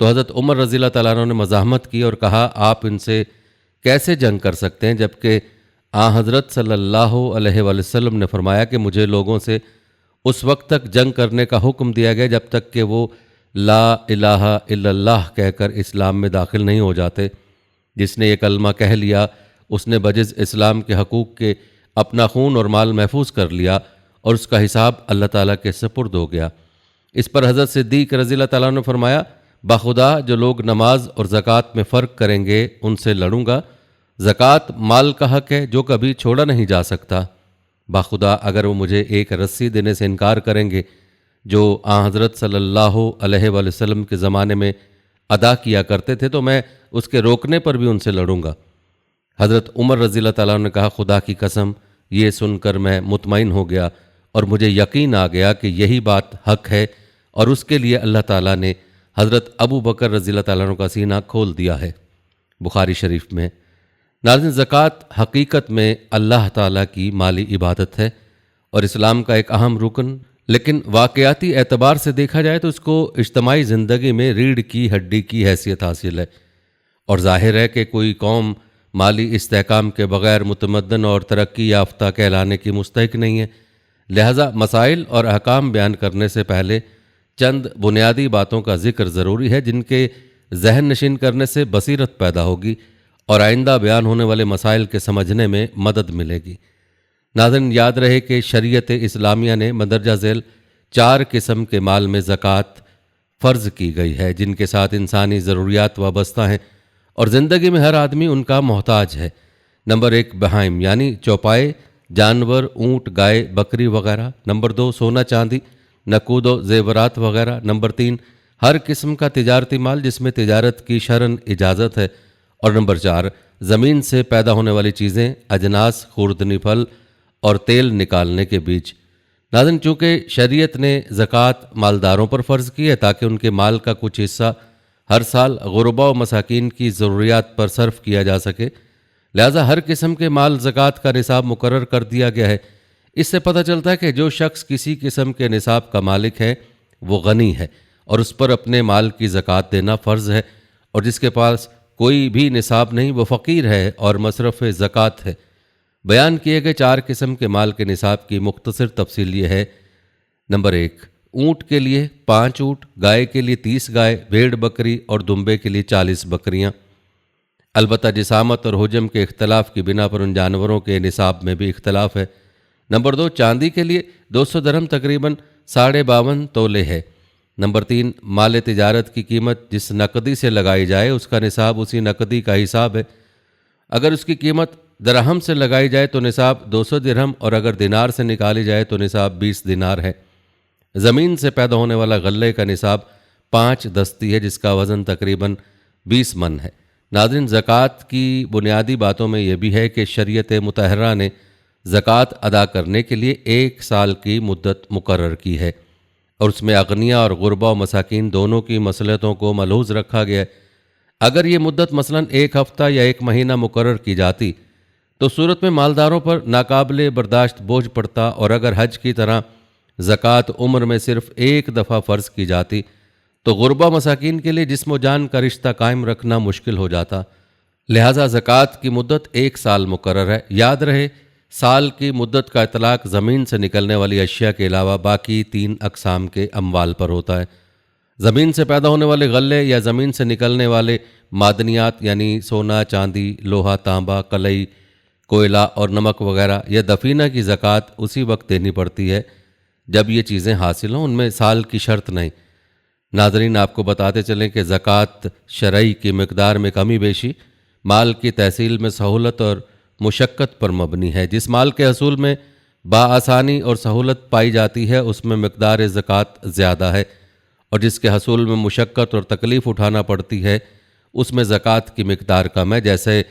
تو حضرت عمر رضی اللہ تعالیٰ عنہ نے مزاحمت کی اور کہا آپ ان سے کیسے جنگ کر سکتے ہیں جبکہ حضرت صلی اللہ علیہ وآلہ وسلم نے فرمایا کہ مجھے لوگوں سے اس وقت تک جنگ کرنے کا حکم دیا گیا جب تک کہ وہ لا الہ الا اللہ کہہ کر اسلام میں داخل نہیں ہو جاتے۔ جس نے یہ کلمہ کہہ لیا اس نے بجز اسلام کے حقوق کے اپنا خون اور مال محفوظ کر لیا اور اس کا حساب اللہ تعالیٰ کے سپرد ہو گیا۔ اس پر حضرت صدیق رضی اللہ تعالیٰ نے فرمایا بخدا جو لوگ نماز اور زکوٰۃ میں فرق کریں گے ان سے لڑوں گا۔ زکوٰۃ مال کا حق ہے جو کبھی چھوڑا نہیں جا سکتا۔ بخدا اگر وہ مجھے ایک رسی دینے سے انکار کریں گے جو حضرت صلی اللہ علیہ وآلہ وسلم کے زمانے میں ادا کیا کرتے تھے تو میں اس کے روکنے پر بھی ان سے لڑوں گا۔ حضرت عمر رضی اللہ تعالیٰ نے کہا خدا کی قسم یہ سن کر میں مطمئن ہو گیا اور مجھے یقین آ گیا کہ یہی بات حق ہے اور اس کے لیے اللہ تعالیٰ نے حضرت ابو بکر رضی اللہ تعالیٰ عنہ کا سینہ کھول دیا ہے۔ بخاری شریف میں۔ ناظرین، زکوٰۃ حقیقت میں اللہ تعالیٰ کی مالی عبادت ہے اور اسلام کا ایک اہم رکن، لیکن واقعاتی اعتبار سے دیکھا جائے تو اس کو اجتماعی زندگی میں ریڑھ کی ہڈی کی حیثیت حاصل ہے، اور ظاہر ہے کہ کوئی قوم مالی استحکام کے بغیر متمدن اور ترقی یافتہ کہلانے کی مستحق نہیں ہے۔ لہذا مسائل اور احکام بیان کرنے سے پہلے چند بنیادی باتوں کا ذکر ضروری ہے جن کے ذہن نشین کرنے سے بصیرت پیدا ہوگی اور آئندہ بیان ہونے والے مسائل کے سمجھنے میں مدد ملے گی۔ ناظرین، یاد رہے کہ شریعت اسلامیہ نے مندرجہ ذیل 4 قسم کے مال میں زکوٰۃ فرض کی گئی ہے جن کے ساتھ انسانی ضروریات وابستہ ہیں اور زندگی میں ہر آدمی ان کا محتاج ہے۔ نمبر 1 بہائم یعنی چوپائے، جانور، اونٹ، گائے، بکری وغیرہ۔ نمبر 2 سونا چاندی، نقود و زیورات وغیرہ۔ نمبر 3 ہر قسم کا تجارتی مال جس میں تجارت کی شرعاً اجازت ہے۔ اور نمبر 4 زمین سے پیدا ہونے والی چیزیں، اجناس، خوردنی پھل اور تیل نکالنے کے بیج۔ ناظرین، چونکہ شریعت نے زکوٰۃ مالداروں پر فرض کی ہے تاکہ ان کے مال کا کچھ حصہ ہر سال غرباء و مساکین کی ضروریات پر صرف کیا جا سکے، لہذا ہر قسم کے مال زکوٰۃ کا نصاب مقرر کر دیا گیا ہے۔ اس سے پتہ چلتا ہے کہ جو شخص کسی قسم کے نصاب کا مالک ہے وہ غنی ہے اور اس پر اپنے مال کی زکوٰۃ دینا فرض ہے، اور جس کے پاس کوئی بھی نصاب نہیں وہ فقیر ہے اور مصرف زکوٰۃ ہے۔ بیان کیے گئے 4 قسم کے مال کے نصاب کی مختصر تفصیل یہ ہے۔ نمبر 1 اونٹ کے لیے 5 اونٹ، گائے کے لیے 30 گائے، بھیڑ بکری اور دمبے کے لیے 40 بکریاں۔ البتہ جسامت اور حجم کے اختلاف کی بنا پر ان جانوروں کے نصاب میں بھی اختلاف ہے۔ نمبر 2 چاندی کے لیے 200 درہم تقریباً 52.5 تولے ہے۔ نمبر 3 مال تجارت کی قیمت جس نقدی سے لگائی جائے اس کا نصاب اسی نقدی کا حساب ہے۔ اگر اس کی قیمت درہم سے لگائی جائے تو نصاب 200 درہم اور اگر دینار سے نکالی جائے تو نصاب 20 دینار ہے۔ زمین سے پیدا ہونے والا غلے کا نصاب 5 دستی ہے جس کا وزن تقریباً 20 من ہے۔ ناظرین، زکوٰۃ کی بنیادی باتوں میں یہ بھی ہے کہ شریعت مطہرہ نے زکوٰۃ ادا کرنے کے لیے 1 سال کی مدت مقرر کی ہے اور اس میں اغنیاء اور غرباء و مساکین دونوں کی مصلحتوں کو ملحوظ رکھا گیا ہے۔ اگر یہ مدت مثلاً 1 ہفتہ یا 1 مہینہ مقرر کی جاتی تو صورت میں مالداروں پر ناقابل برداشت بوجھ پڑتا، اور اگر حج کی طرح زکوٰۃ عمر میں صرف 1 دفعہ فرض کی جاتی تو غرباء مساکین کے لیے جسم و جان کا رشتہ قائم رکھنا مشکل ہو جاتا۔ لہٰذا زکوٰۃ کی مدت 1 سال مقرر ہے۔ یاد رہے سال کی مدت کا اطلاق زمین سے نکلنے والی اشیاء کے علاوہ باقی 3 اقسام کے اموال پر ہوتا ہے۔ زمین سے پیدا ہونے والے غلے یا زمین سے نکلنے والے معدنیات یعنی سونا، چاندی، لوہا، تانبا، کلئی، کوئلہ اور نمک وغیرہ یا دفینہ کی زکوٰۃ اسی وقت دینی پڑتی ہے جب یہ چیزیں حاصل ہوں، ان میں سال کی شرط نہیں۔ ناظرین، آپ کو بتاتے چلیں کہ زکوٰۃ شرعی کی مقدار میں کمی بیشی مال کی تحصیل میں سہولت اور مشقت پر مبنی ہے۔ جس مال کے حصول میں بآسانی اور سہولت پائی جاتی ہے اس میں مقدار زکوٰۃ زیادہ ہے، اور جس کے حصول میں مشقت اور تکلیف اٹھانا پڑتی ہے اس میں زکوٰۃ کی مقدار کم ہے۔ جیسے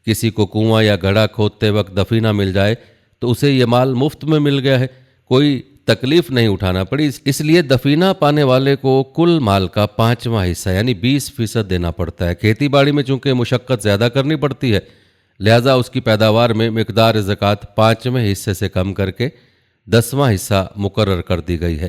کسی کو کنواں یا گڑھا کھودتے وقت دفینہ مل جائے تو اسے یہ مال مفت میں مل گیا ہے، کوئی تکلیف نہیں اٹھانا پڑی، اس لیے دفینہ پانے والے کو کل مال کا 5واں حصہ یعنی 20% دینا پڑتا ہے۔ کھیتی باڑی میں چونکہ مشقت زیادہ کرنی پڑتی ہے لہذا اس کی پیداوار میں مقدار زکوٰۃ 5ویں حصے سے کم کر کے 10واں حصہ مقرر کر دی گئی ہے۔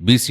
20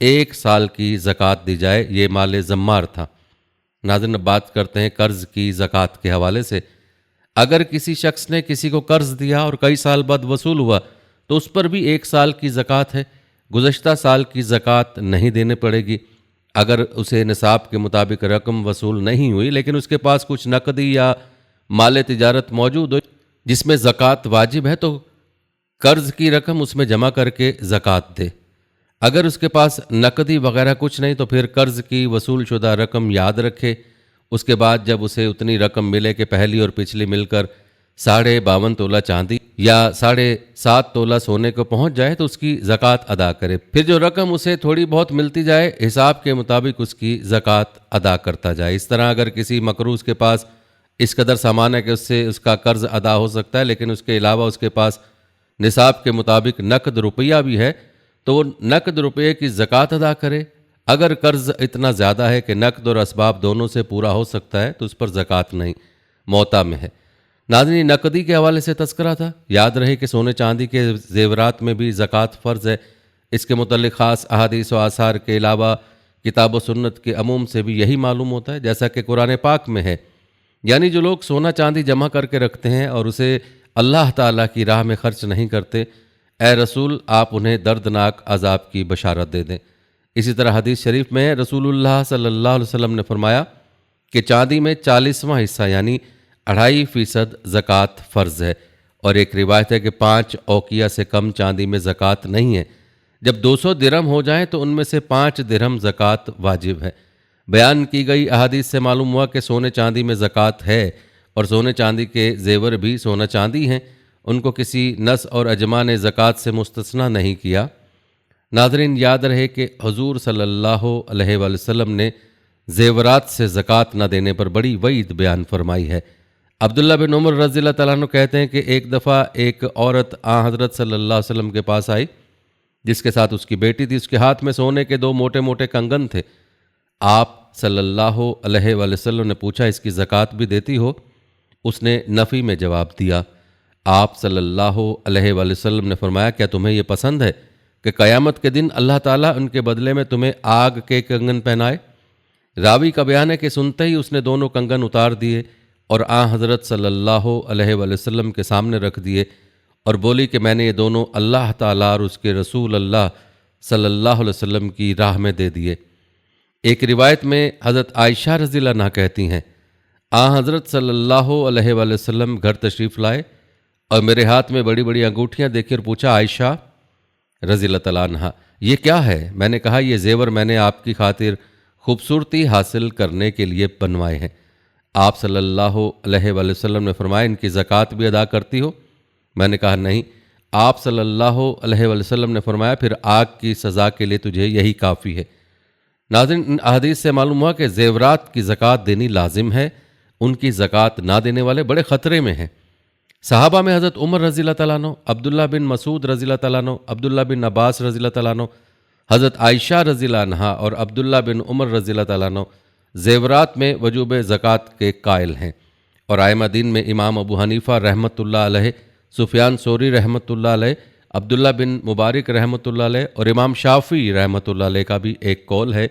1 سال کی زکوٰۃ دی جائے، یہ مال زمار تھا۔ ناظرین، اب بات کرتے ہیں قرض کی زکوٰۃ کے حوالے سے۔ اگر کسی شخص نے کسی کو قرض دیا اور کئی سال بعد وصول ہوا تو اس پر بھی 1 سال کی زکوٰۃ ہے، گزشتہ سال کی زکوٰۃ نہیں دینے پڑے گی۔ اگر اسے نصاب کے مطابق رقم وصول نہیں ہوئی لیکن اس کے پاس کچھ نقدی یا مال تجارت موجود ہو جس میں زکوٰۃ واجب ہے تو قرض کی رقم اس میں جمع کر کے زکوٰۃ دے۔ اگر اس کے پاس نقدی وغیرہ کچھ نہیں تو پھر قرض کی وصول شدہ رقم یاد رکھے۔ اس کے بعد جب اسے اتنی رقم ملے کہ پہلی اور پچھلی مل کر 52.5 تولہ چاندی یا 7.5 تولہ سونے کو پہنچ جائے تو اس کی زکوٰۃ ادا کرے۔ پھر جو رقم اسے تھوڑی بہت ملتی جائے حساب کے مطابق اس کی زکوٰۃ ادا کرتا جائے۔ اس طرح اگر کسی مقروض کے پاس اس قدر سامان ہے کہ اس سے اس کا قرض ادا ہو سکتا ہے لیکن اس کے علاوہ اس کے پاس نصاب کے مطابق نقد روپیہ بھی ہے تو وہ نقد روپے کی زکوٰۃ ادا کرے۔ اگر قرض اتنا زیادہ ہے کہ نقد اور اسباب دونوں سے پورا ہو سکتا ہے تو اس پر زکوٰۃ نہیں، موطا میں ہے۔ ناظرین، نقدی کے حوالے سے تذکرہ تھا۔ یاد رہے کہ سونے چاندی کے زیورات میں بھی زکوٰۃ فرض ہے۔ اس کے متعلق خاص احادیث و آثار کے علاوہ کتاب و سنت کے عموم سے بھی یہی معلوم ہوتا ہے، جیسا کہ قرآن پاک میں ہے۔ یعنی جو لوگ سونا چاندی جمع کر کے رکھتے ہیں اور اسے اللہ تعالیٰ کی راہ میں خرچ نہیں کرتے، اے رسول آپ انہیں دردناک عذاب کی بشارت دے دیں۔ اسی طرح حدیث شریف میں رسول اللہ صلی اللہ علیہ وسلم نے فرمایا کہ چاندی میں 40واں حصہ یعنی 2.5% زکوٰۃ فرض ہے، اور ایک روایت ہے کہ 5 اوقیہ سے کم چاندی میں زکوٰۃ نہیں ہے۔ جب 200 درہم ہو جائیں تو ان میں سے 5 درہم زکوٰۃ واجب ہے۔ بیان کی گئی احادیث سے معلوم ہوا کہ سونے چاندی میں زکوٰۃ ہے، اور سونے چاندی کے زیور بھی سونا چاندی ہیں، ان کو کسی نس اور اجماع نے زکوٰۃ سے مستثنیٰ نہیں کیا۔ ناظرین، یاد رہے کہ حضور صلی اللہ علیہ وآلہ وسلم نے زیورات سے زکوٰۃ نہ دینے پر بڑی وعید بیان فرمائی ہے۔ عبداللہ بن عمر رضی اللہ تعالیٰ عنہ کہتے ہیں کہ ایک دفعہ ایک عورت حضرت صلی اللہ علیہ وسلم کے پاس آئی جس کے ساتھ اس کی بیٹی تھی۔ اس کے ہاتھ میں سونے کے 2 موٹے موٹے کنگن تھے۔ آپ صلی اللہ علیہ وآلہ وسلم نے پوچھا اس کی زکوٰۃ بھی دیتی ہو؟ اس نے نفی میں جواب دیا۔ آپ صلی اللہ علیہ وآلہ وسلم نے فرمایا کیا تمہیں یہ پسند ہے کہ قیامت کے دن اللہ تعالیٰ ان کے بدلے میں تمہیں آگ کے کنگن پہنائے؟ راوی کا بیان ہے کہ سنتے ہی اس نے دونوں کنگن اتار دیے اور حضرت صلی اللہ علیہ وآلہ وسلم کے سامنے رکھ دیے اور بولی کہ میں نے یہ دونوں اللہ تعالیٰ اور اس کے رسول اللہ صلی اللہ علیہ وسلم کی راہ میں دے دیے۔ ایک روایت میں حضرت عائشہ رضی اللہ عنہا کہتی ہیں حضرت صلی اللہ علیہ وآلہ وسلم گھر تشریف لائے اور میرے ہاتھ میں بڑی بڑی انگوٹھیاں دیکھی اور پوچھا عائشہ رضی اللہ تعالیٰ عنہا یہ کیا ہے؟ میں نے کہا یہ زیور میں نے آپ کی خاطر خوبصورتی حاصل کرنے کے لیے بنوائے ہیں۔ آپ صلی اللہ علیہ وآلہ وسلم نے فرمایا ان کی زکوٰۃ بھی ادا کرتی ہو؟ میں نے کہا نہیں۔ آپ صلی اللہ علیہ وآلہ وسلم نے فرمایا پھر آگ کی سزا کے لیے تجھے یہی کافی ہے۔ ناظرین، ان احادیث سے معلوم ہوا کہ زیورات کی زکوٰۃ دینی لازم ہے، ان کی زکوٰۃ نہ دینے والے بڑے خطرے میں ہیں۔ صحابہ میں حضرت عمر رضی اللہ تعالیٰ عنہ، عبداللہ بن مسعود رضی اللہ تعالیٰ عنہ، عبداللہ بن عباس رضی اللہ تعالیٰ عنہ، حضرت عائشہ رضی اللہ عنہا اور عبداللہ بن عمر رضی اللہ تعالیٰ عنہ زیورات میں وجوب زکوٰۃ کے قائل ہیں، اور ائمہ دین میں امام ابو حنیفہ رحمۃ اللہ علیہ، سفیان ثوری رحمۃ اللہ علیہ، عبداللہ بن مبارک رحمۃ اللہ علیہ اور امام شافعی رحمۃ اللہ علیہ کا بھی ایک قول ہے۔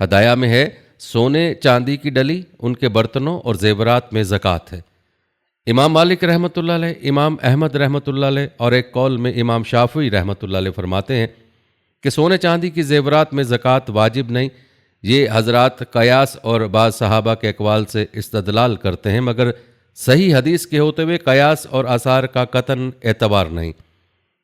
ہدایہ میں ہے سونے چاندی کی ڈلی، ان کے برتنوں اور زیورات میں زکوٰۃ ہے۔ امام مالک رحمۃ اللہ علیہ، امام احمد رحمۃ اللہ علیہ اور ایک قول میں امام شافعی رحمۃ اللہ علیہ فرماتے ہیں کہ سونے چاندی کی زیورات میں زکوٰۃ واجب نہیں۔ یہ حضرات قیاس اور بعض صحابہ کے اقوال سے استدلال کرتے ہیں، مگر صحیح حدیث کے ہوتے ہوئے قیاس اور آثار کا قطعاً اعتبار نہیں۔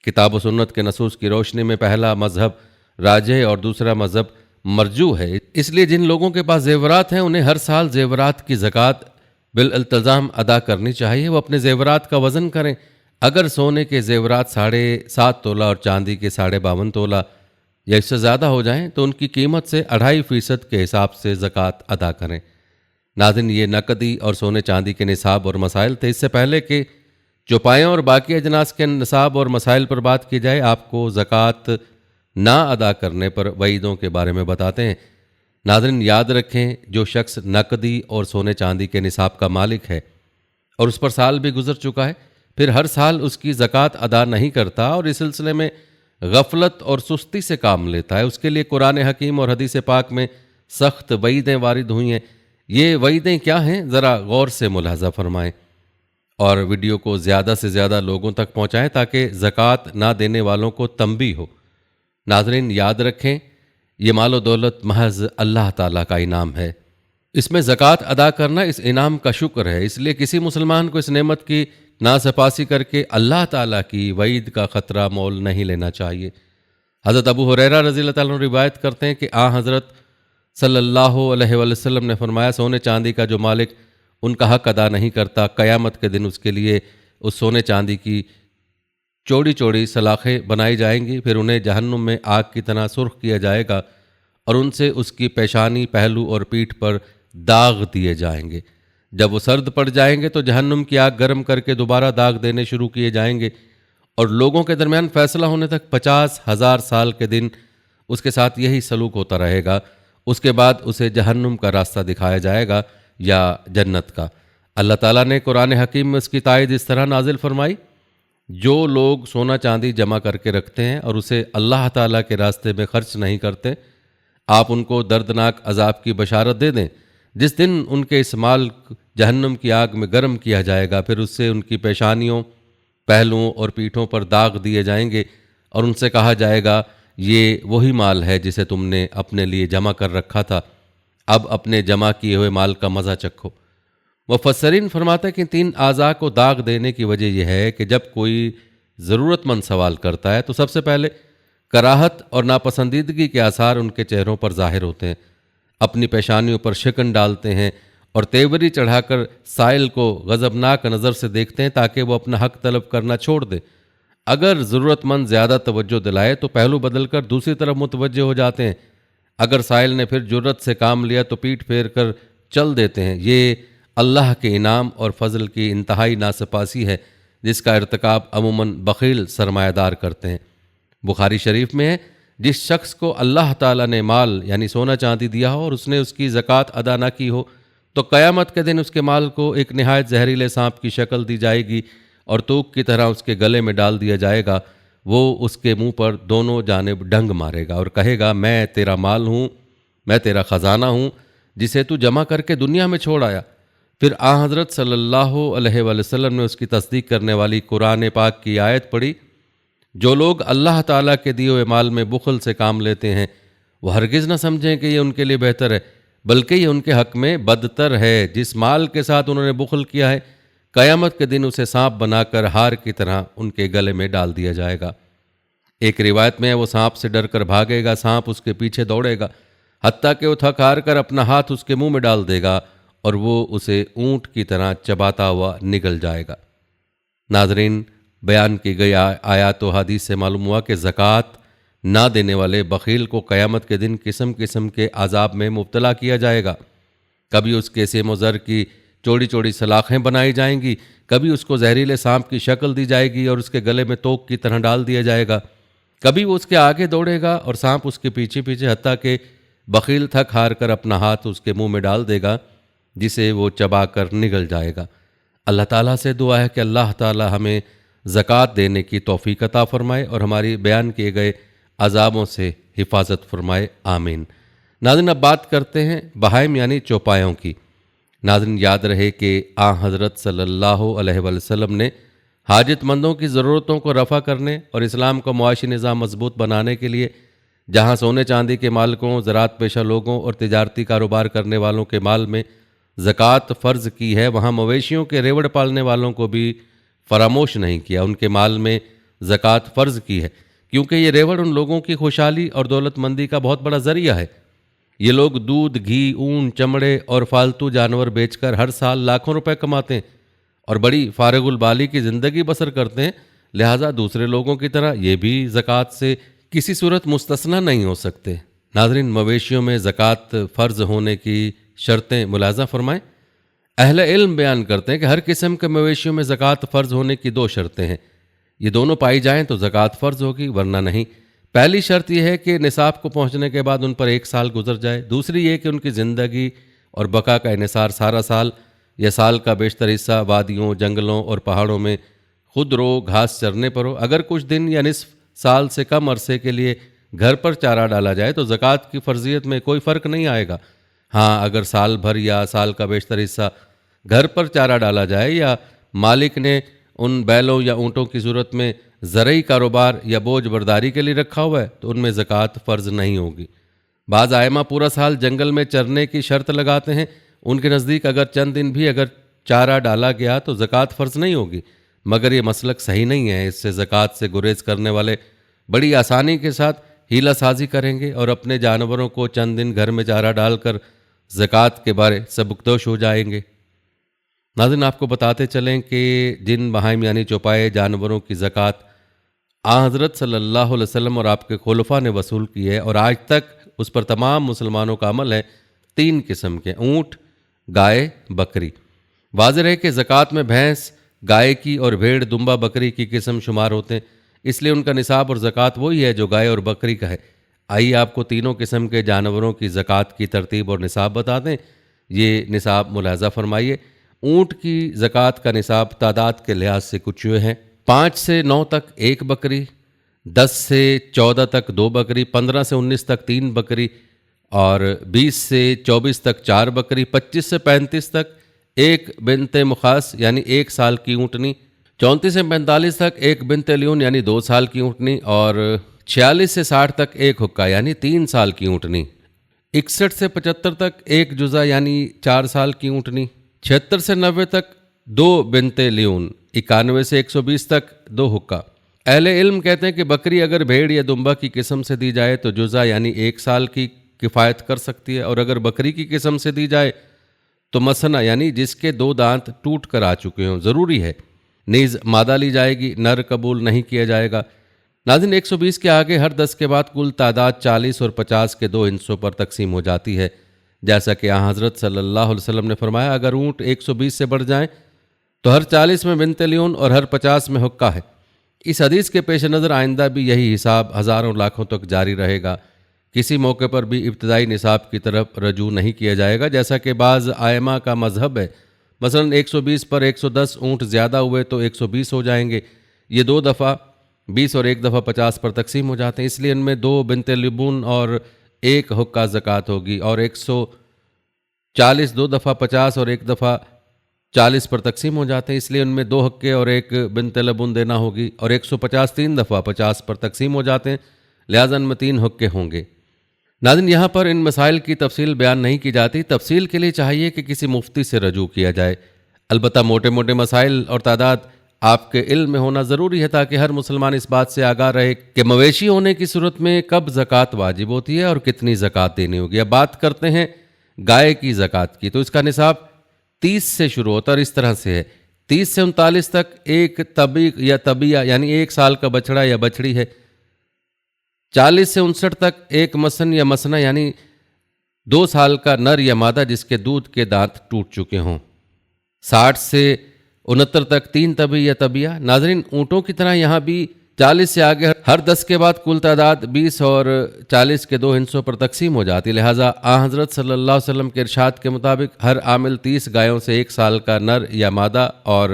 کتاب و سنت کے نصوص کی روشنی میں پہلا مذہب راجح اور دوسرا مذہب مرجوح ہے۔ اس لیے جن لوگوں کے پاس زیورات ہیں انہیں ہر سال زیورات کی زکوٰۃ بالالتزام ادا کرنی چاہیے۔ وہ اپنے زیورات کا وزن کریں۔ اگر سونے کے زیورات 7.5 تولہ اور چاندی کے 52.5 تولہ یا اس سے زیادہ ہو جائیں تو ان کی قیمت سے 2.5% کے حساب سے زکوٰۃ ادا کریں۔ ناظرین، یہ نقدی اور سونے چاندی کے نصاب اور مسائل تھے۔ اس سے پہلے کہ چوپایوں اور باقی اجناس کے نصاب اور مسائل پر بات کی جائے، آپ کو زکوٰۃ نہ ادا کرنے پر وعیدوں کے بارے میں بتاتے ہیں۔ ناظرین، یاد رکھیں جو شخص نقدی اور سونے چاندی کے نصاب کا مالک ہے اور اس پر سال بھی گزر چکا ہے، پھر ہر سال اس کی زکوٰۃ ادا نہیں کرتا اور اس سلسلے میں غفلت اور سستی سے کام لیتا ہے، اس کے لیے قرآن حکیم اور حدیث پاک میں سخت وعیدیں وارد ہوئی ہیں۔ یہ وعیدیں کیا ہیں، ذرا غور سے ملاحظہ فرمائیں اور ویڈیو کو زیادہ سے زیادہ لوگوں تک پہنچائیں تاکہ زکوٰۃ نہ دینے والوں کو تنبیہ ہو۔ ناظرین یاد رکھیں، یہ مال و دولت محض اللہ تعالیٰ کا انعام ہے، اس میں زکوٰۃ ادا کرنا اس انعام کا شکر ہے، اس لیے کسی مسلمان کو اس نعمت کی ناسپاسی کر کے اللہ تعالیٰ کی وعید کا خطرہ مول نہیں لینا چاہیے۔ حضرت ابو ہریرہ رضی اللہ تعالیٰ عنہ روایت کرتے ہیں کہ حضرت صلی اللہ علیہ وسلم نے فرمایا، سونے چاندی کا جو مالک ان کا حق ادا نہیں کرتا، قیامت کے دن اس کے لیے اس سونے چاندی کی چوڑی چوڑی سلاخیں بنائی جائیں گی، پھر انہیں جہنم میں آگ کی طرح سرخ کیا جائے گا اور ان سے اس کی پیشانی، پہلو اور پیٹھ پر داغ دیے جائیں گے۔ جب وہ سرد پڑ جائیں گے تو جہنم کی آگ گرم کر کے دوبارہ داغ دینے شروع کیے جائیں گے، اور لوگوں کے درمیان فیصلہ ہونے تک 50,000 سال کے دن اس کے ساتھ یہی سلوک ہوتا رہے گا۔ اس کے بعد اسے جہنم کا راستہ دکھایا جائے گا یا جنت کا۔ اللہ تعالیٰ نے قرآن حکیم میں اس کی تائید اس طرح نازل فرمائی، جو لوگ سونا چاندی جمع کر کے رکھتے ہیں اور اسے اللہ تعالیٰ کے راستے میں خرچ نہیں کرتے، آپ ان کو دردناک عذاب کی بشارت دے دیں۔ جس دن ان کے اس مال جہنم کی آگ میں گرم کیا جائے گا، پھر اس سے ان کی پیشانیوں، پہلوؤں اور پیٹھوں پر داغ دیے جائیں گے اور ان سے کہا جائے گا، یہ وہی مال ہے جسے تم نے اپنے لیے جمع کر رکھا تھا، اب اپنے جمع کیے ہوئے مال کا مزہ چکھو۔ مفسرین فرماتے ہیں کہ 3 اعضاء کو داغ دینے کی وجہ یہ ہے کہ جب کوئی ضرورت مند سوال کرتا ہے تو سب سے پہلے کراہت اور ناپسندیدگی کے آثار ان کے چہروں پر ظاہر ہوتے ہیں، اپنی پیشانیوں پر شکن ڈالتے ہیں اور تیوری چڑھا کر سائل کو غضبناک نظر سے دیکھتے ہیں تاکہ وہ اپنا حق طلب کرنا چھوڑ دے۔ اگر ضرورت مند زیادہ توجہ دلائے تو پہلو بدل کر دوسری طرف متوجہ ہو جاتے ہیں، اگر سائل نے پھر جرت سے کام لیا تو پیٹھ پھیر کر چل دیتے ہیں۔ یہ اللہ کے انعام اور فضل کی انتہائی ناسپاسی ہے جس کا ارتکاب عموماً بخیل سرمایہ دار کرتے ہیں۔ بخاری شریف میں ہے، جس شخص کو اللہ تعالیٰ نے مال یعنی سونا چاندی دیا ہو اور اس نے اس کی زکوٰۃ ادا نہ کی ہو تو قیامت کے دن اس کے مال کو ایک نہایت زہریلے سانپ کی شکل دی جائے گی اور توق کی طرح اس کے گلے میں ڈال دیا جائے گا۔ وہ اس کے منہ پر دونوں جانب ڈنگ مارے گا اور کہے گا، میں تیرا مال ہوں، میں تیرا خزانہ ہوں جسے تو جمع کر کے دنیا میں چھوڑ آیا۔ پھر حضرت صلی اللہ علیہ وسلم نے اس کی تصدیق کرنے والی قرآن پاک کی آیت پڑھی، جو لوگ اللہ تعالیٰ کے دیے ہوئے مال میں بخل سے کام لیتے ہیں وہ ہرگز نہ سمجھیں کہ یہ ان کے لیے بہتر ہے، بلکہ یہ ان کے حق میں بدتر ہے۔ جس مال کے ساتھ انہوں نے بخل کیا ہے، قیامت کے دن اسے سانپ بنا کر ہار کی طرح ان کے گلے میں ڈال دیا جائے گا۔ ایک روایت میں ہے، وہ سانپ سے ڈر کر بھاگے گا، سانپ اس کے پیچھے دوڑے گا، حتیٰ کہ وہ تھک ہار کر اپنا ہاتھ اس کے منہ میں ڈال دے گا اور وہ اسے اونٹ کی طرح چباتا ہوا نگل جائے گا۔ ناظرین، بیان کی گئی آیات و حدیث سے معلوم ہوا کہ زکوٰۃ نہ دینے والے بخیل کو قیامت کے دن قسم قسم کے عذاب میں مبتلا کیا جائے گا۔ کبھی اس کے سیم و زر کی چوڑی چوڑی سلاخیں بنائی جائیں گی، کبھی اس کو زہریلے سانپ کی شکل دی جائے گی اور اس کے گلے میں توق کی طرح ڈال دیا جائے گا، کبھی وہ اس کے آگے دوڑے گا اور سانپ اس کے پیچھے پیچھے، حتیٰ کہ بخیل تھک ہار کر اپنا ہاتھ اس کے منہ میں ڈال دے گا جسے وہ چبا کر نگل جائے گا۔ اللہ تعالیٰ سے دعا ہے کہ اللہ تعالیٰ ہمیں زکوٰۃ دینے کی توفیق عطا فرمائے اور ہماری بیان کیے گئے عذابوں سے حفاظت فرمائے، آمین۔ ناظرین، اب بات کرتے ہیں بہائم یعنی چوپایوں کی۔ ناظرین، یاد رہے کہ حضرت صلی اللہ علیہ وسلم نے حاجت مندوں کی ضرورتوں کو رفع کرنے اور اسلام کا معاشی نظام مضبوط بنانے کے لیے جہاں سونے چاندی کے مالکوں، زراعت پیشہ لوگوں اور تجارتی کاروبار کرنے والوں کے مال میں زکوٰۃ فرض کی ہے، وہاں مویشیوں کے ریوڑ پالنے والوں کو بھی فراموش نہیں کیا، ان کے مال میں زکوٰۃ فرض کی ہے، کیونکہ یہ ریوڑ ان لوگوں کی خوشحالی اور دولت مندی کا بہت بڑا ذریعہ ہے۔ یہ لوگ دودھ، گھی، اون، چمڑے اور فالتو جانور بیچ کر ہر سال لاکھوں روپے کماتے ہیں اور بڑی فارغ البالی کی زندگی بسر کرتے ہیں، لہٰذا دوسرے لوگوں کی طرح یہ بھی زکوٰۃ سے کسی صورت مستثنیٰ نہیں ہو سکتے۔ ناظرین، مویشیوں میں زکوٰۃ فرض ہونے کی شرطیں ملاحظہ فرمائیں۔ اہل علم بیان کرتے ہیں کہ ہر قسم کے مویشیوں میں زکوٰۃ فرض ہونے کی 2 شرطیں ہیں، یہ دونوں پائی جائیں تو زکوٰۃ فرض ہوگی ورنہ نہیں۔ پہلی شرط یہ ہے کہ نصاب کو پہنچنے کے بعد ان پر 1 سال گزر جائے، دوسری یہ کہ ان کی زندگی اور بقا کا انحصار سارا سال یا سال کا بیشتر حصہ وادیوں، جنگلوں اور پہاڑوں میں خود رو گھاس چرنے پر ہو۔ اگر کچھ دن یا نصف سال سے کم عرصے کے لیے گھر پر چارہ ڈالا جائے تو زکوٰۃ کی فرضیت میں کوئی فرق نہیں آئے گا۔ ہاں، اگر سال بھر یا سال کا بیشتر حصہ گھر پر چارہ ڈالا جائے یا مالک نے ان بیلوں یا اونٹوں کی صورت میں زرعی کاروبار یا بوجھ برداری کے لیے رکھا ہوا ہے تو ان میں زکوٰۃ فرض نہیں ہوگی۔ بعض ائمہ پورا سال جنگل میں چرنے کی شرط لگاتے ہیں، ان کے نزدیک اگر چند دن بھی اگر چارہ ڈالا گیا تو زکوٰۃ فرض نہیں ہوگی، مگر یہ مسلک صحیح نہیں ہے۔ اس سے زکوٰۃ سے گریز کرنے والے بڑی آسانی کے ساتھ ہیلہ سازی کریں گے اور اپنے جانوروں کو چند دن گھر میں چارہ ڈال کر زکوٰۃ کے بارے سبکدوش ہو جائیں گے۔ ناظرین، آپ کو بتاتے چلیں کہ جن بہائم یعنی چوپائے جانوروں کی زکوٰۃ حضرت صلی اللہ علیہ وسلم اور آپ کے خلفاء نے وصول کی ہے اور آج تک اس پر تمام مسلمانوں کا عمل ہے، 3 قسم کے: اونٹ، گائے، بکری۔ واضح ہے کہ زکوٰۃ میں بھینس، گائے کی اور بھیڑ، دمبا، بکری کی قسم شمار ہوتے ہیں، اس لیے ان کا نصاب اور زکوٰۃ وہی ہے جو گائے اور بکری کا ہے۔ آئیے آپ کو تینوں قسم کے جانوروں کی زکوٰۃ کی ترتیب اور نصاب بتا دیں۔ یہ نصاب ملاحظہ فرمائیے۔ اونٹ کی زکوٰۃ کا نصاب تعداد کے لحاظ سے کچھ یہ ہیں: 5 سے 9 تک 1 بکری، 10 سے 14 تک 2 بکری، 15 سے 19 تک 3 بکری اور 20 سے 24 تک 4 بکری، 25 سے 35 تک 1 بنت مخاص یعنی 1 سال کی اونٹنی، 34 سے 45 تک 1 بنت لیون یعنی 2 سال کی اونٹنی اور 46 سے 60 تک 1 حقہ یعنی 3 سال کی اونٹنی، 61 سے 75 تک 1 جزا یعنی 4 سال کی اونٹنی، 76 سے 90 تک 2 بنت لیون، 91 سے 120 تک 2 حقہ۔ اہل علم کہتے ہیں کہ بکری اگر بھیڑ یا دمبا کی قسم سے دی جائے تو جزا یعنی 1 سال کی کفایت کر سکتی ہے، اور اگر بکری کی قسم سے دی جائے تو مسنہ یعنی جس کے 2 دانت ٹوٹ کر آ چکے ہوں ضروری ہے، نیز مادہ لی جائے گی، نر قبول نہیں کیا جائے گا۔ ناظرین، 120 کے آگے ہر 10 کے بعد کل تعداد 40 اور 50 کے 2 حصوں پر تقسیم ہو جاتی ہے، جیسا کہ حضرت صلی اللہ علیہ وسلم نے فرمایا اگر اونٹ 120 سے بڑھ جائیں تو ہر 40 میں بنت لیون اور ہر 50 میں حقہ ہے۔ اس حدیث کے پیش نظر آئندہ بھی یہی حساب ہزاروں لاکھوں تک جاری رہے گا، کسی موقع پر بھی ابتدائی نصاب کی طرف رجوع نہیں کیا جائے گا، جیسا کہ بعض ائمہ کا مذہب ہے۔ مثلا 120 پر 110 اونٹ زیادہ ہوئے تو 120 ہو جائیں گے، یہ 2 دفعہ 20 اور 1 دفعہ 50 پر تقسیم ہو جاتے ہیں، اس لیے ان میں 2 بنت لبون اور 1 حقہ زکوٰۃ ہوگی، اور 140 2 دفعہ 50 اور 1 دفعہ 40 پر تقسیم ہو جاتے ہیں، اس لیے ان میں 2 حقے اور 1 بنت لبون دینا ہوگی، اور 150 3 دفعہ 50 پر تقسیم ہو جاتے ہیں، لہٰذا ان میں 3 حقے ہوں گے۔ ناظرین، یہاں پر ان مسائل کی تفصیل بیان نہیں کی جاتی، تفصیل کے لیے چاہیے کہ کسی مفتی سے رجوع کیا جائے۔ البتہ موٹے موٹے مسائل اور تعداد آپ کے علم میں ہونا ضروری ہے تاکہ ہر مسلمان اس بات سے آگاہ رہے کہ مویشی ہونے کی صورت میں کب زکوٰۃ واجب ہوتی ہے اور کتنی زکوٰۃ دینی ہوگی۔ اب بات کرتے ہیں گائے کی زکوٰۃ کی، تو اس کا نصاب 30 سے شروع ہوتا ہے اور اس طرح سے ہے: 30 سے 39 تک 1 طبیق یا طبیہ یعنی 1 سال کا بچڑا یا بچڑی ہے، 40 سے 59 تک 1 مسن یا مسنہ یعنی 2 سال کا نر یا مادہ جس کے دودھ کے دانت ٹوٹ چکے ہوں، 60 سے 69 تک 3 طبی یا طبیہ۔ ناظرین، اونٹوں کی طرح یہاں بھی 40 سے آگے ہر 10 کے بعد کل تعداد 20 اور 40 کے 2 حصوں پر تقسیم ہو جاتی، لہٰذا حضرت صلی اللہ علیہ وسلم کے ارشاد کے مطابق ہر عامل 30 گایوں سے 1 سال کا نر یا مادہ اور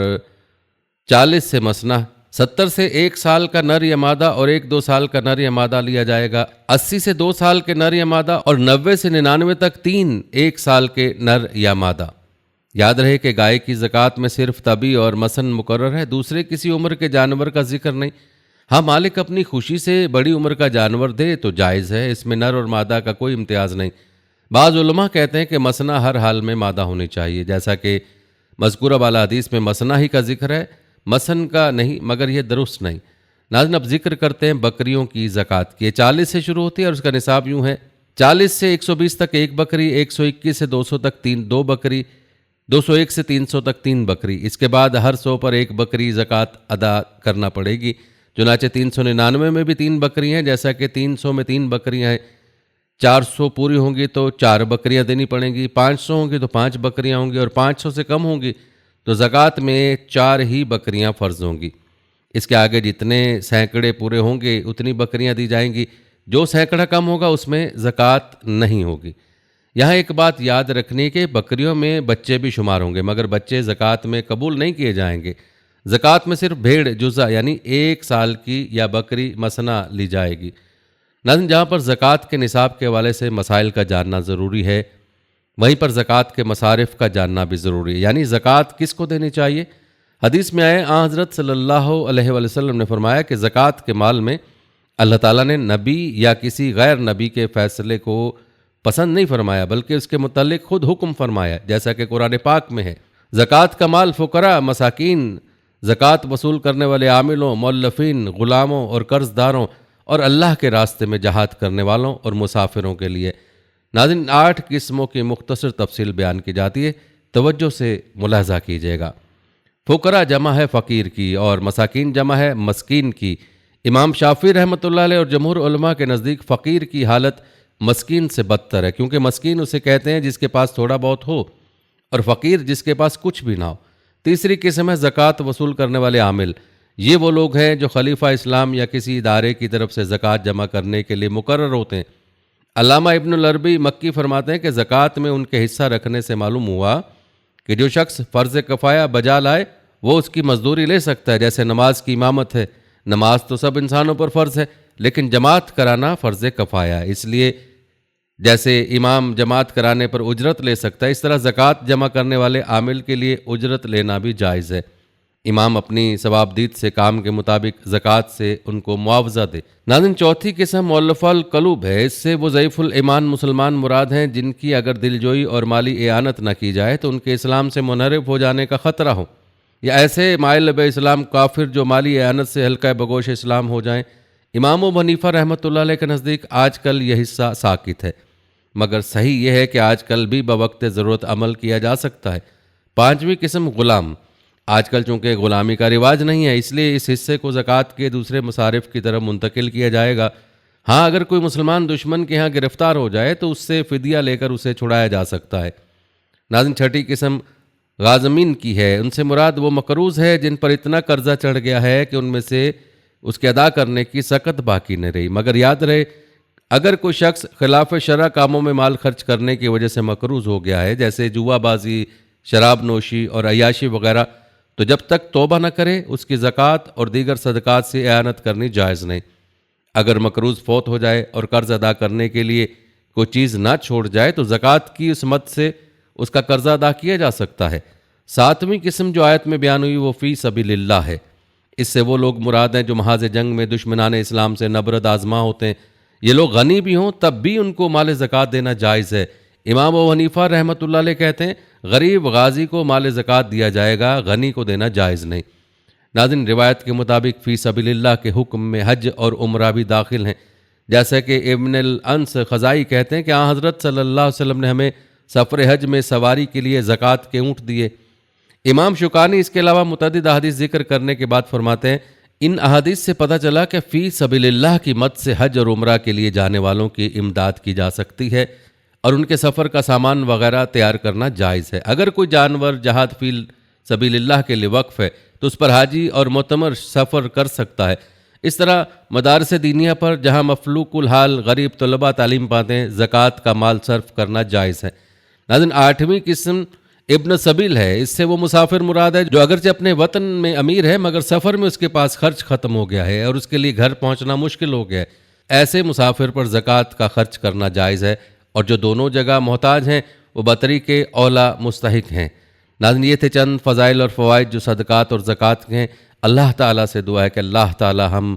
40 سے مسنہ، 70 سے 1 سال کا نر یا مادہ اور 1 سال کا نر یا مادہ لیا جائے گا، 80 سے 2 سال کے نر یا مادہ اور 90 سے 99 تک 3 1 سال کے نر یا مادہ۔ یاد رہے کہ گائے کی زکوٰۃ میں صرف طبی اور مسن مقرر ہے، دوسرے کسی عمر کے جانور کا ذکر نہیں۔ ہاں، مالک اپنی خوشی سے بڑی عمر کا جانور دے تو جائز ہے، اس میں نر اور مادہ کا کوئی امتیاز نہیں۔ بعض علماء کہتے ہیں کہ مسنہ ہر حال میں مادہ ہونی چاہیے، جیسا کہ مذکورہ بالا حدیث میں مسنہ ہی کا ذکر ہے، مسن کا نہیں، مگر یہ درست نہیں۔ ناظرین، اب ذکر کرتے ہیں بکریوں کی زکوٰۃ کی۔ 40 سے شروع ہوتی ہے اور اس کا نصاب یوں ہے: 40 سے 120 تک 1 بکری، 121 سے 200 تک 2 بکری، 201 سے 300 تک 3 بکری۔ اس کے بعد ہر 100 پر 1 بکری زکوٰۃ ادا کرنا پڑے گی، چنانچہ 399 میں بھی 3 بکری ہیں، جیسا کہ 300 میں 3 بکریاں ہیں، 400 پوری ہوں گی تو 4 بکریاں دینی پڑیں گی، 500 ہوں گی تو 5 بکریاں ہوں گی، اور 500 سے کم ہوں گی تو زکوٰۃ میں 4 ہی بکریاں فرض ہوں گی۔ اس کے آگے جتنے سینکڑے پورے ہوں گے اتنی بکریاں دی جائیں گی، جو سینکڑا کم ہوگا اس میں زکوٰۃ نہیں ہوگی۔ یہاں ایک بات یاد رکھنی کہ بکریوں میں بچے بھی شمار ہوں گے، مگر بچے زکوٰۃ میں قبول نہیں کیے جائیں گے۔ زکوٰۃ میں صرف بھیڑ جزع یعنی 1 سال کی یا بکری مثنا لی جائے گی۔ ناظرین، جہاں پر زکوٰۃ کے نصاب کے حوالے سے مسائل کا جاننا ضروری ہے، وہیں پر زکوٰۃ کے مصارف کا جاننا بھی ضروری ہے، یعنی زکوٰۃ کس کو دینی چاہیے۔ حدیث میں آئے آن حضرت صلی اللہ علیہ وآلہ وسلم نے فرمایا کہ زکوٰۃ کے مال میں اللہ تعالیٰ نے نبی یا کسی غیر نبی کے فیصلے کو پسند نہیں فرمایا، بلکہ اس کے متعلق خود حکم فرمایا، جیسا کہ قرآن پاک میں ہے، زکوٰۃ کا مال فقراء، مساکین، زکوٰۃ وصول کرنے والے عاملوں، مولفین، غلاموں اور قرض داروں اور اللہ کے راستے میں جہاد کرنے والوں اور مسافروں کے لیے۔ ناظرین، 8 قسموں کی مختصر تفصیل بیان کی جاتی ہے، توجہ سے ملاحظہ کیجیے گا۔ فقراء جمع ہے فقیر کی اور مساکین جمع ہے مسکین کی۔ امام شافعی رحمۃ اللہ علیہ اور جمہور علماء کے نزدیک فقیر کی حالت مسکین سے بدتر ہے، کیونکہ مسکین اسے کہتے ہیں جس کے پاس تھوڑا بہت ہو، اور فقیر جس کے پاس کچھ بھی نہ ہو۔ تیسری قسم ہے زکوٰۃ وصول کرنے والے عامل۔ یہ وہ لوگ ہیں جو خلیفہ اسلام یا کسی ادارے کی طرف سے زکوٰۃ جمع کرنے کے لیے مقرر ہوتے ہیں۔ علامہ ابن العربی مکی فرماتے ہیں کہ زکوٰۃ میں ان کے حصہ رکھنے سے معلوم ہوا کہ جو شخص فرض کفایہ بجا لائے وہ اس کی مزدوری لے سکتا ہے، جیسے نماز کی امامت ہے۔ نماز تو سب انسانوں پر فرض ہے، لیکن جماعت کرانا فرض کفایہ ہے، اس لیے جیسے امام جماعت کرانے پر اجرت لے سکتا ہے، اس طرح زکوٰۃ جمع کرنے والے عامل کے لیے اجرت لینا بھی جائز ہے۔ امام اپنی ثوابدید سے کام کے مطابق زکوٰۃ سے ان کو معاوضہ دے۔ ناظرین، چوتھی قسم مؤلفہ القلوب ہے۔ اس سے وہ ضعیف الایمان مسلمان مراد ہیں جن کی اگر دلجوئی اور مالی اعانت نہ کی جائے تو ان کے اسلام سے منحرف ہو جانے کا خطرہ ہو، یا ایسے مائل بے اسلام کافر جو مالی اعانت سے حلقہ بگوش اسلام ہو جائیں۔ امام ابو حنیفہ رحمۃ اللہ علیہ کے نزدیک آج کل یہ حصہ ساقط ہے، مگر صحیح یہ ہے کہ آج کل بھی بوقت ضرورت عمل کیا جا سکتا ہے۔ پانچویں قسم غلام۔ آج کل چونکہ غلامی کا رواج نہیں ہے، اس لیے اس حصے کو زکوٰۃ کے دوسرے مصارف کی طرف منتقل کیا جائے گا۔ ہاں، اگر کوئی مسلمان دشمن کے ہاں گرفتار ہو جائے تو اس سے فدیہ لے کر اسے چھڑایا جا سکتا ہے۔ ناظرین، چھٹی قسم غازمین کی ہے۔ ان سے مراد وہ مقروض ہے جن پر اتنا قرضہ چڑھ گیا ہے کہ ان میں سے اس کے ادا کرنے کی سکت باقی نہ رہی۔ مگر یاد رہے، اگر کوئی شخص خلاف شرع کاموں میں مال خرچ کرنے کی وجہ سے مقروض ہو گیا ہے، جیسے جوا بازی، شراب نوشی اور عیاشی وغیرہ، تو جب تک توبہ نہ کرے اس کی زکوٰۃ اور دیگر صدقات سے اعانت کرنی جائز نہیں۔ اگر مقروض فوت ہو جائے اور قرض ادا کرنے کے لیے کوئی چیز نہ چھوڑ جائے تو زکوٰۃ کی اس مد سے اس کا قرضہ ادا کیا جا سکتا ہے۔ ساتویں قسم جو آیت میں بیان ہوئی وہ فی سبیل اللہ ہے۔ اس سے وہ لوگ مراد ہیں جو محاذ جنگ میں دشمنان اسلام سے نبرد آزما ہوتے ہیں۔ یہ لوگ غنی بھی ہوں تب بھی ان کو مال زکوٰۃ دینا جائز ہے۔ امام ابو حنیفہ رحمۃ اللہ علیہ کہتے ہیں غریب غازی کو مال زکوٰۃ دیا جائے گا، غنی کو دینا جائز نہیں۔ ناظرین، روایت کے مطابق فی سبیل اللہ کے حکم میں حج اور عمرہ بھی داخل ہیں، جیسا کہ ابن الانس خزائی کہتے ہیں کہ آن حضرت صلی اللہ علیہ وسلم نے ہمیں سفر حج میں سواری کے لیے زکوٰۃ کے اونٹ دیے۔ امام شوکانی اس کے علاوہ متعدد احادیث ذکر کرنے کے بعد فرماتے ہیں ان احادیث سے پتہ چلا کہ فی سبیل اللہ کی مد سے حج اور عمرہ کے لیے جانے والوں کی امداد کی جا سکتی ہے اور ان کے سفر کا سامان وغیرہ تیار کرنا جائز ہے۔ اگر کوئی جانور جہاد فی سبیل اللہ کے لیے وقف ہے تو اس پر حاجی اور معتمر سفر کر سکتا ہے۔ اس طرح مدارس دینیہ پر جہاں مفلوق الحال غریب طلباء تعلیم پاتے ہیں، زکوٰۃ کا مال صرف کرنا جائز ہے۔ ناظرین، آٹھویں قسم ابن سبیل ہے۔ اس سے وہ مسافر مراد ہے جو اگرچہ اپنے وطن میں امیر ہے مگر سفر میں اس کے پاس خرچ ختم ہو گیا ہے اور اس کے لیے گھر پہنچنا مشکل ہو گیا ہے۔ ایسے مسافر پر زکوٰۃ کا خرچ کرنا جائز ہے، اور جو دونوں جگہ محتاج ہیں وہ بطریق اولا مستحق ہیں۔ ناظرین، یہ تھے چند فضائل اور فوائد جو صدقات اور زکوٰۃ کے ہیں۔ اللہ تعالیٰ سے دعا ہے کہ اللہ تعالیٰ ہم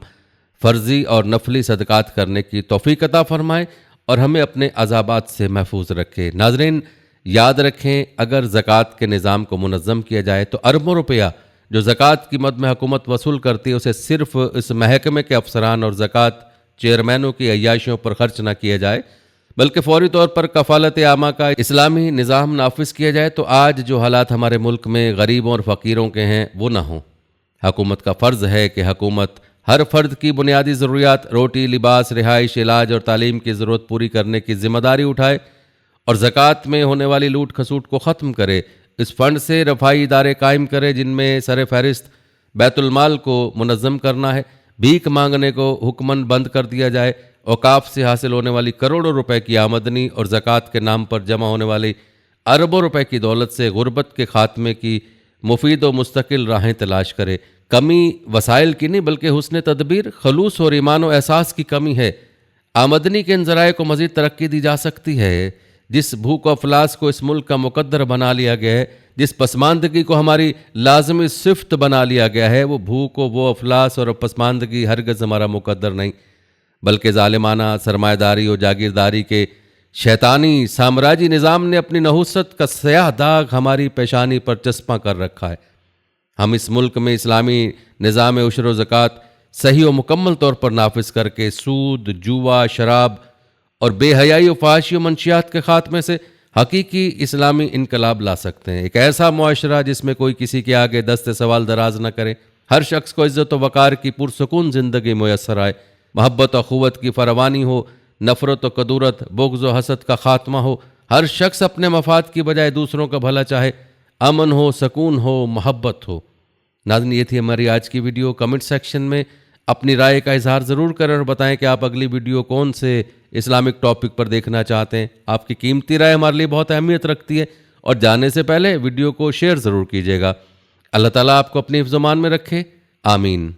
فرضی اور نفلی صدقات کرنے کی توفیق عطا فرمائے اور ہمیں اپنے عذابات سے محفوظ رکھے۔ ناظرین، یاد رکھیں اگر زکوٰۃ کے نظام کو منظم کیا جائے تو اربوں روپیہ جو زکوٰۃ کی مد میں حکومت وصول کرتی ہے اسے صرف اس محکمے کے افسران اور زکوٰۃ چیئرمینوں کی عیاشیوں پر خرچ نہ کیا جائے بلکہ فوری طور پر کفالت عامہ کا اسلامی نظام نافذ کیا جائے تو آج جو حالات ہمارے ملک میں غریبوں اور فقیروں کے ہیں وہ نہ ہوں۔ حکومت کا فرض ہے کہ حکومت ہر فرد کی بنیادی ضروریات روٹی، لباس، رہائش، علاج اور تعلیم کی ضرورت پوری کرنے کی ذمہ داری اٹھائے اور زکوٰۃ میں ہونے والی لوٹ کھسوٹ کو ختم کرے۔ اس فنڈ سے رفاہی ادارے قائم کرے جن میں سر فہرست بیت المال کو منظم کرنا ہے۔ بھیک مانگنے کو حکماً بند کر دیا جائے۔ اوقاف سے حاصل ہونے والی کروڑوں روپے کی آمدنی اور زکوٰۃ کے نام پر جمع ہونے والی اربوں روپے کی دولت سے غربت کے خاتمے کی مفید و مستقل راہیں تلاش کرے۔ کمی وسائل کی نہیں بلکہ حسن تدبیر، خلوص اور ایمان و احساس کی کمی ہے۔ آمدنی کے ان ذرائع کو مزید ترقی دی جا سکتی ہے۔ جس بھوک و افلاس کو اس ملک کا مقدر بنا لیا گیا ہے، جس پسماندگی کو ہماری لازمی صفت بنا لیا گیا ہے، وہ بھوک و وہ افلاس اور پسماندگی ہرگز ہمارا مقدر نہیں، بلکہ ظالمانہ سرمایہ داری اور جاگیرداری کے شیطانی سامراجی نظام نے اپنی نحوست کا سیاہ داغ ہماری پیشانی پر چسپاں کر رکھا ہے۔ ہم اس ملک میں اسلامی نظام عشر و زکوٰۃ صحیح و مکمل طور پر نافذ کر کے سود، جوا، شراب اور بے حیائی و فحاشی و منشیات کے خاتمے سے حقیقی اسلامی انقلاب لا سکتے ہیں۔ ایک ایسا معاشرہ جس میں کوئی کسی کے آگے دست سوال دراز نہ کرے، ہر شخص کو عزت و وقار کی پرسکون زندگی میسر آئے، محبت و اخوت کی فراوانی ہو، نفرت و کدورت، بغض و حسد کا خاتمہ ہو، ہر شخص اپنے مفاد کی بجائے دوسروں کا بھلا چاہے، امن ہو، سکون ہو، محبت ہو۔ ناظرین، یہ تھی ہماری آج کی ویڈیو۔ کمنٹ سیکشن میں اپنی رائے کا اظہار ضرور کریں اور بتائیں کہ آپ اگلی ویڈیو کون سے اسلامک ٹاپک پر دیکھنا چاہتے ہیں۔ آپ کی قیمتی رائے ہمارے لیے بہت اہمیت رکھتی ہے، اور جانے سے پہلے ویڈیو کو شیئر ضرور کیجیے گا۔ اللہ تعالیٰ آپ کو اپنی حفظ و امان میں رکھے، آمین۔